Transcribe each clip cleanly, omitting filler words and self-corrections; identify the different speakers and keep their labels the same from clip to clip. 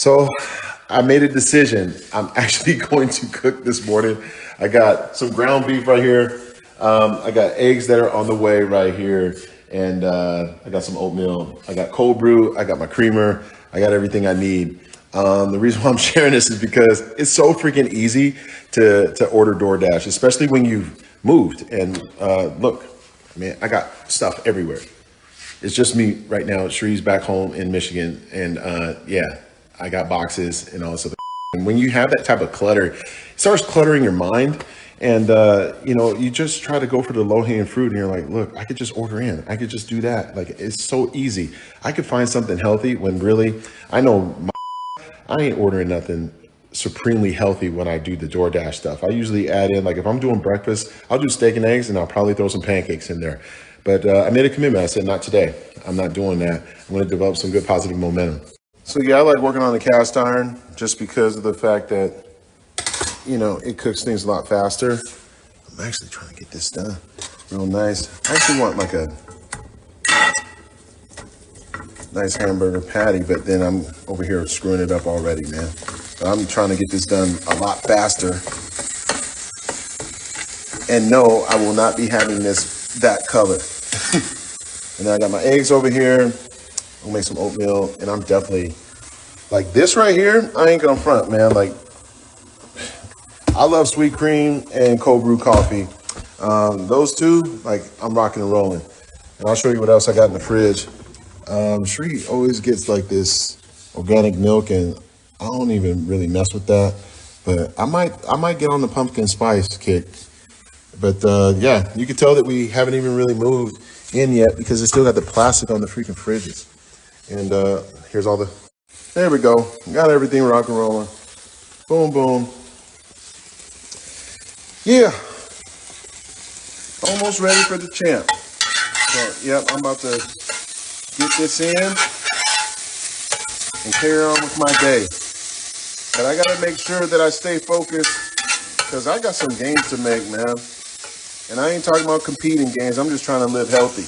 Speaker 1: So I made a decision. I'm actually going to cook this morning. I got some ground beef right here. I got eggs that are on the way right here. And I got some oatmeal. I got cold brew. I got my creamer. I got everything I need. The reason why I'm sharing this is because it's so freaking easy to order DoorDash, especially when you've moved. And look, man, I got stuff everywhere. It's just me right now. Shree's back home in Michigan. And yeah, I got boxes and all this other. And when you have that type of clutter, it starts cluttering your mind. And, you know, you just try to go for the low hanging fruit and you're like, look, I could just order in. I could just do that. Like, it's so easy. I could find something healthy when really, I know I ain't ordering nothing supremely healthy when I do the DoorDash stuff. I usually add in, like if I'm doing breakfast, I'll do steak and eggs and I'll probably throw some pancakes in there. But I made a commitment. I said, not today. I'm not doing that. I'm going to develop some good positive momentum. So yeah, I like working on the cast iron just because of the fact that, you know, it cooks things a lot faster. I'm actually trying to get this done real nice. I actually want like a nice hamburger patty, but then I'm over here screwing it up already, man. But I'm trying to get this done a lot faster. And no, I will not be having that color. And then I got my eggs over here. I'll make some oatmeal, and I'm definitely like this right here. I ain't gonna front, man. Like, I love sweet cream and cold brew coffee. Those two, like, I'm rocking and rolling. And I'll show you what else I got in the fridge. Shree always gets like this organic milk, and I don't even really mess with that. But I might get on the pumpkin spice kick. But yeah, you can tell that we haven't even really moved in yet because it's still got the plastic on the freaking fridges. And here's all there we go. Got everything rock and rolling. Boom, boom. Yeah. Almost ready for the champ. So, yep, I'm about to get this in and carry on with my day. But I got to make sure that I stay focused because I got some gains to make, man. And I ain't talking about competing games. I'm just trying to live healthy.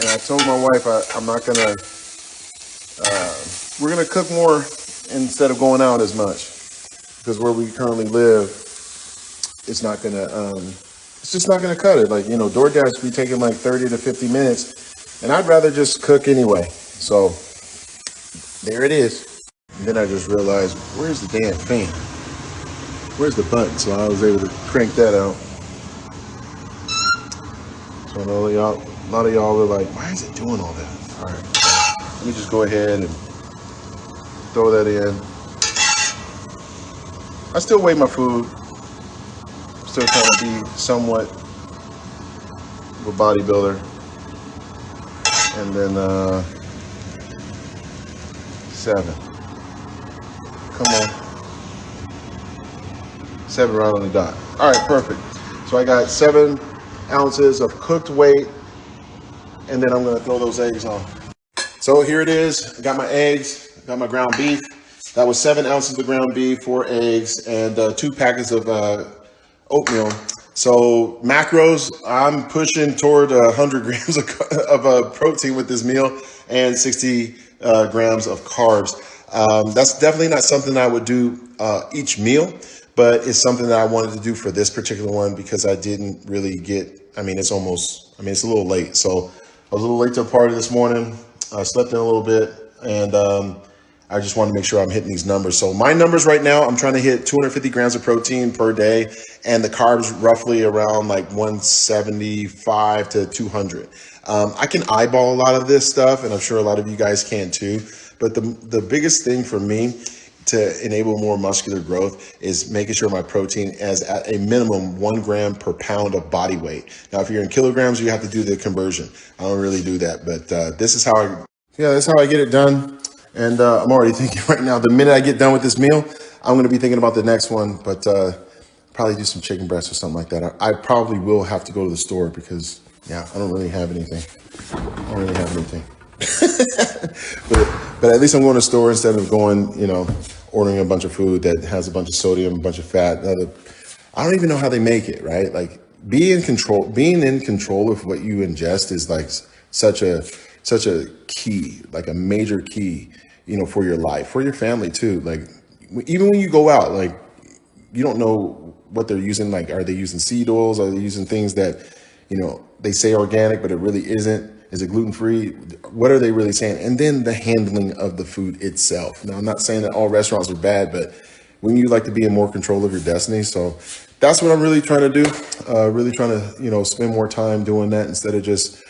Speaker 1: And I told my wife I'm not going to, we're going to cook more instead of going out as much. Because where we currently live, it's not going to, it's just not going to cut it. Like, you know, DoorDash be taking like 30 to 50 minutes. And I'd rather just cook anyway. So there it is. And then I just realized, where's the damn fan? Where's the button? So I was able to crank that out. So I know a lot of y'all were like, why is it doing all that? All right, so let me just go ahead and throw that in. I still weigh my food. Still trying to be somewhat of a bodybuilder. And then 7. Come on. 7 right on the dot. All right, perfect. So I got 7 ounces of cooked weight, and then I'm gonna throw those eggs on. So here it is. I got my eggs, got my ground beef. That was 7 ounces of ground beef, 4 eggs, and 2 packets of oatmeal. So macros, I'm pushing toward 100 grams of protein with this meal and 60 grams of carbs. That's definitely not something I would do each meal, but it's something that I wanted to do for this particular one because I didn't really get, it's a little late. So I was a little late to a party this morning. I slept in a little bit, and I just want to make sure I'm hitting these numbers. So my numbers right now, I'm trying to hit 250 grams of protein per day, and the carbs roughly around like 175 to 200. I can eyeball a lot of this stuff, and I'm sure a lot of you guys can too. But the biggest thing for me to enable more muscular growth is making sure my protein is at a minimum 1 gram per pound of body weight. Now, if you're in kilograms, you have to do the conversion. I don't really do that, but this is how I get it done. And I'm already thinking right now, the minute I get done with this meal, I'm going to be thinking about the next one, but probably do some chicken breast or something like that. I probably will have to go to the store because, yeah, I don't really have anything. But at least I'm going to the store instead of going, ordering a bunch of food that has a bunch of sodium, a bunch of fat. I don't even know how they make it, right? Like being in control of what you ingest is like such a key, like a major key, for your life, for your family too. Like, even when you go out, like, you don't know what they're using. Like, are they using seed oils? Are they using things that, they say organic, but it really isn't? Is it gluten-free? What are they really saying? And then the handling of the food itself. Now, I'm not saying that all restaurants are bad, but when you like to be in more control of your destiny. So that's what I'm really trying to do. Really trying to, spend more time doing that instead of just,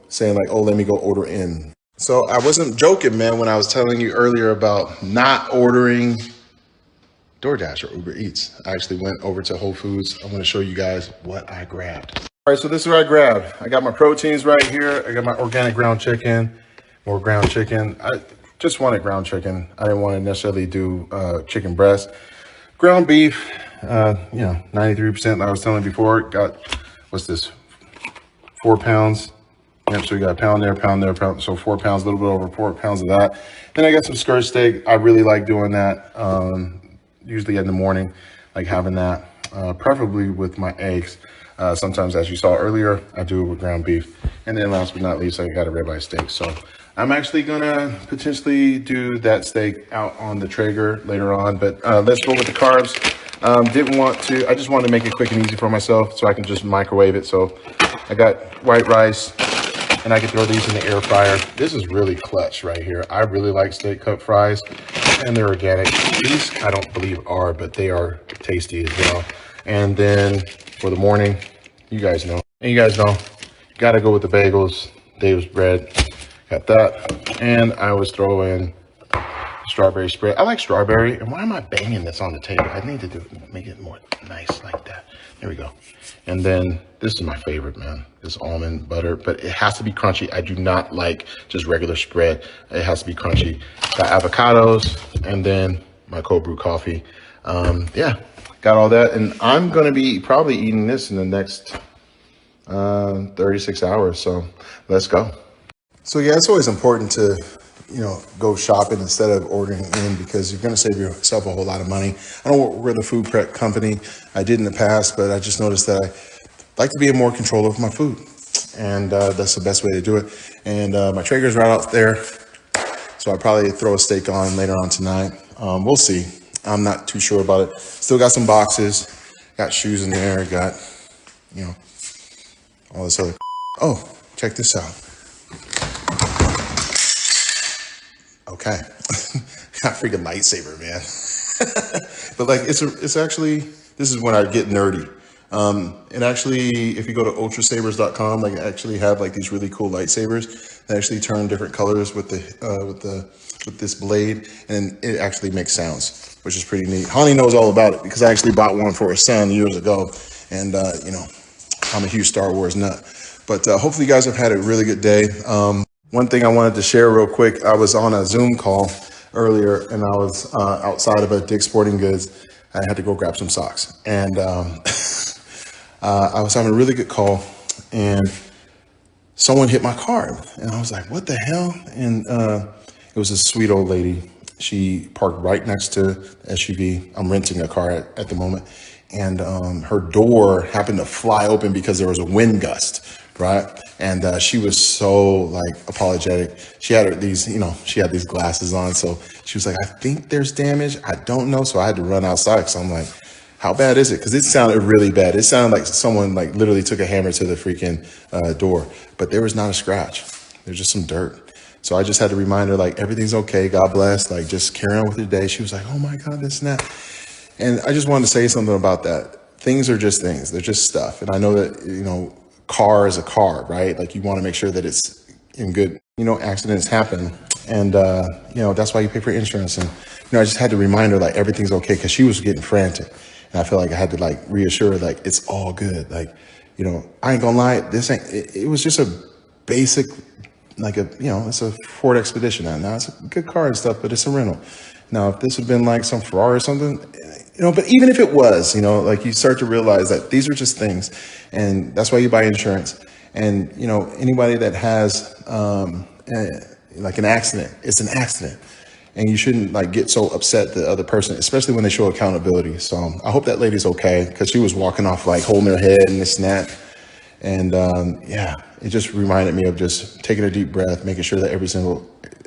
Speaker 1: saying like, oh, let me go order in. So I wasn't joking, man, when I was telling you earlier about not ordering DoorDash or Uber Eats. I actually went over to Whole Foods. I want to show you guys what I grabbed. All right, so this is what I grabbed. I got my proteins right here. I got my organic ground chicken, more ground chicken. I just wanted ground chicken. I didn't want to necessarily do chicken breast. Ground beef, 93%. I was telling you before, got, what's this, 4 pounds. Yep, so we got a pound there, pound. So 4 pounds, a little bit over 4 pounds of that. Then I got some skirt steak. I really like doing that. Usually in the morning, like having that, preferably with my eggs. Sometimes, as you saw earlier, I do it with ground beef. And then last but not least, I got a ribeye steak. So I'm actually gonna potentially do that steak out on the Traeger later on, but let's go with the carbs. I just wanted to make it quick and easy for myself so I can just microwave it. So I got white rice, and I can throw these in the air fryer. This is really clutch right here. I really like steak cut fries, and they're organic. These I don't believe are, but they are tasty as well. And then for the morning, you guys know, gotta go with the bagels, Dave's bread, got that. And I always throw in strawberry spread. I like strawberry. And why am I banging this on the table? I need to make it more nice like that. There we go. And then this is my favorite, man, this almond butter, but it has to be crunchy. I do not like just regular spread. It has to be crunchy. Got avocados, and then my cold brew coffee. Yeah, got all that. And I'm going to be probably eating this in the next 36 hours. So let's go. So yeah, it's always important to, go shopping instead of ordering in, because you're going to save yourself a whole lot of money. I don't work with a food prep company. I did in the past, but I just noticed that I like to be in more control of my food. And that's the best way to do it. And my Traeger's right out there. So I'll probably throw a steak on later on tonight. We'll see. I'm not too sure about it. Still got some boxes, got shoes in there, got, all this other. Oh, check this out. Okay. Got a freaking lightsaber, man. But like, it's actually, this is when I get nerdy. And actually, if you go to ultrasabers.com, like, I actually have like these really cool lightsabers that actually turn different colors with this blade, and it actually makes sounds, which is pretty neat. Honey knows all about it because I actually bought one for her son years ago, and I'm a huge Star Wars nut. But hopefully you guys have had a really good day. One thing I wanted to share real quick, I was on a Zoom call earlier, and I was outside of a Dick's Sporting Goods. I had to go grab some socks, and I was having a really good call, and someone hit my car, and I was like, what the hell? And it was a sweet old lady. She parked right next to the SUV. I'm renting a car at the moment, and her door happened to fly open because there was a wind gust, right? And she was so like apologetic. She had these glasses on, so she was like, I think there's damage. I don't know. So I had to run outside. So I'm like, how bad is it? Because it sounded really bad. It sounded like someone like literally took a hammer to the freaking door, but there was not a scratch. There's just some dirt. So I just had to remind her, like, everything's okay. God bless. Like, just carry on with your day. She was like, oh my God, this and that. And I just wanted to say something about that. Things are just things. They're just stuff. And I know that, car is a car, right? Like, you want to make sure that it's in good, accidents happen. And, that's why you pay for insurance. And, I just had to remind her, like, everything's okay, because she was getting frantic. And I feel like I had to, like, reassure her, like, it's all good. Like, I ain't gonna lie, it was just a basic, like it's a Ford Expedition. Now it's a good car and stuff, but it's a rental. Now, if this had been like some Ferrari or something, but even if it was, like, you start to realize that these are just things, and that's why you buy insurance. And, anybody that has, like an accident, it's an accident. And you shouldn't like get so upset the other person, especially when they show accountability. So I hope that lady's okay, because she was walking off like holding her head and this and that. And yeah, it just reminded me of just taking a deep breath, making sure that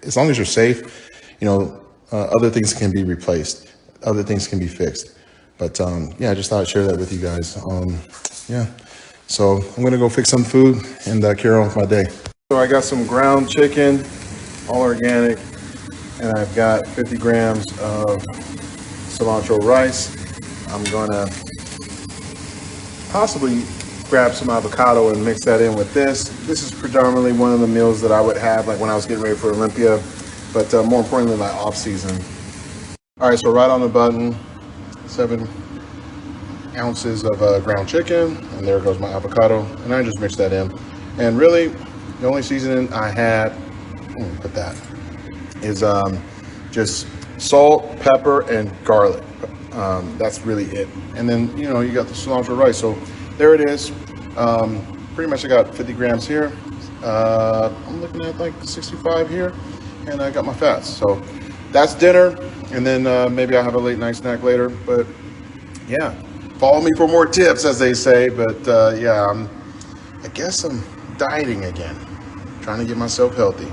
Speaker 1: as long as you're safe, other things can be replaced, other things can be fixed. But yeah, I just thought I'd share that with you guys. Yeah, so I'm gonna go fix some food and carry on with my day. So I got some ground chicken, all organic, and I've got 50 grams of cilantro rice. I'm gonna possibly grab some avocado and mix that in with this. This is predominantly one of the meals that I would have like when I was getting ready for Olympia, but more importantly, like off season. All right, so right on the button, 7 ounces of ground chicken, and there goes my avocado, and I just mixed that in. And really, the only seasoning I had, put that, is just salt, pepper, and garlic. That's really it. And then, you got the cilantro rice. So there it is. Pretty much I got 50 grams here. I'm looking at like 65 here, and I got my fats. So that's dinner, and then maybe I'll have a late night snack later. But yeah, follow me for more tips, as they say. But yeah, I guess I'm dieting again, trying to get myself healthy.